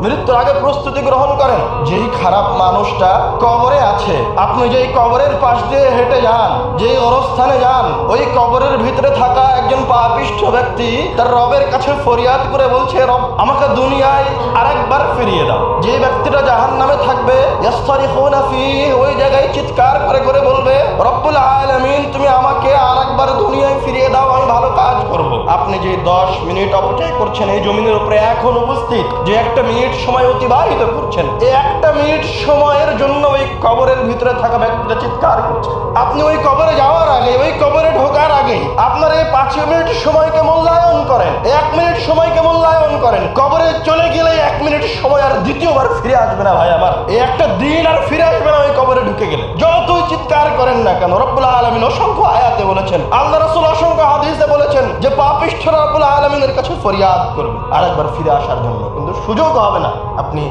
মৃত্যুর আগে প্রস্তুতি গ্রহণ করেন। যেই খারাপ মানুষটা কবরে আছে, আপনি যেই কবরের পাশ দিয়ে হেঁটে যান, যেই অবস্থানে যান, ওই কবরের ভিতরে থাকা একজন পাপিষ্ঠ ব্যক্তি তার রবের কাছে ফরিয়াদ করে বলছে, রব আমাকে দুনিয়ায় আরেকবার ফিরিয়ে দাও। যে ব্যক্তিটা জাহান্নামে থাকবে, ইয়াসতারিখুনা ফীহি, ওই জায়গায় চিৎকার করে করে বলবে, রব্বুল আলামিন তুমি আমাকে আরেকবার দুনিয়ায় ফিরিয়ে দাও, আমি ভালো কাজ করব। আপনি যে 10 মিনিট অপচয় করছেন এই জমিনের উপরে এখন উপস্থিত, যে একটা মিনিট সময় অতিবাহিত করছেন, এই একটা মিনিট সময়ের জন্য ওই কবরের ভিতরে থাকা ব্যক্তিটা চিৎকার করছে। আপনি ওই কবরে যাওয়ার আগে, ওই কবরে ঢোকার আগে আপনার এই 5 মিনিট সময়কে মূল্যায়ন করেন, 1 মিনিট সময়কে মূল্যায়ন করেন। কবরে চলে গেলে 1 মিনিট সময় আর দ্বিতীয়বার ফিরে আসবে না ভাই আমার, এই একটা দিন আর ফিরে আসবে না ওই কবরে ঢুকে গেলে। যতই চিৎকার করেন না কেন, রব্বুল আলামিন অসংখ্য আয়াতে বলেছেন, আল্লাহ রাসূল অসংখ্য হাদিসে বলেছেন যে পাপিষ্ঠরা রব্বুল আলামিনের কাছে ফরিয়াদ করবে আরেকবার ফিরে আসার জন্য, কিন্তু সুযোগ হবে না। আপনি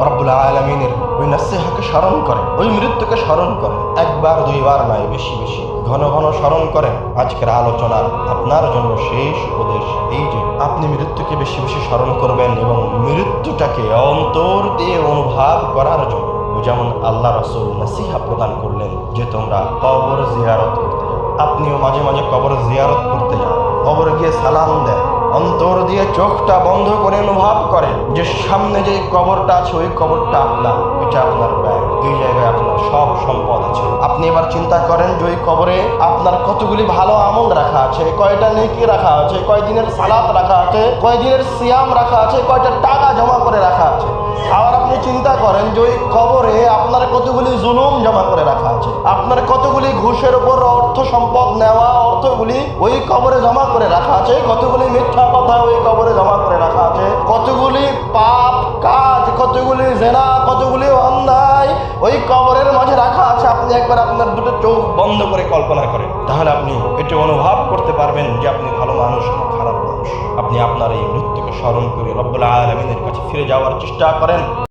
রব্বুল আলামিনের ওই নসিহতকে স্মরণ করেন, ওই মৃত্যুকে স্মরণ করেন, একবার দুইবার নয়, বেশি বেশি ঘন ঘন স্মরণ করেন। আজকের আলোচনার আপনার জন্য শেষ উপদেশ এই যে আপনি মৃত্যুকে বেশি বেশি স্মরণ করবেন এবং মৃত্যুটাকে অন্তর দিয়ে অনুভব করার জন্য, যেমন আল্লাহ রাসূল নসিহত প্রদান করলেন যে তোমরা কবর জিয়ারত করতে যাও। আপনিও মাঝে মাঝে কবর জিয়ারত করতে যান, কবরে গিয়ে সালাম দেন, অন্তর দিয়ে চোখটা বন্ধ করে অনুভব করেন যে সামনে যে কবরটা আছে ওই কবরটা আপনার, এটা আপনার ব্যাগ, এই জায়গায় আপনার সব সম্পদ আছে। আপনি এবার চিন্তা করেন যে ওই কবরে আপনার কতগুলি ভালো আমল রাখা আছে, কয়টা নেকি রাখা আছে, কয় দিনের সালাত রাখা আছে, কয় দিনের সিয়াম রাখা আছে, কয়টা টাকা জমা করে রাখা আছে। আবার আপনি চিন্তা করেন যে ওই কবরে আপনার কতগুলি জুলুম জমা করে রাখা আছে, আপনার কতগুলি ঘুষের উপর অর্থ সম্পদ নেওয়া অর্থগুলি ওই কবরে জমা করে রাখা আছে, কতগুলি মিথ্যা কথা ওই কবরে জমা করে রাখা আছে, কতগুলি পাপ কাজ, কতগুলি জেনা, কতগুলি অন্যায় ওই কবরের মাঝে রাখা আছে। আপনি একবার আপনার দুটো চোখ বন্ধ করে কল্পনা করেন, তাহলে আপনি এটা অনুভব করতে পারবেন যে আপনি ভালো মানুষ না খারাপ মানুষ। আপনি আপনার এই মৃত্যুকে স্মরণ করে রব্বুল আলামিনের কাছে ফিরে যাওয়ার চেষ্টা করেন।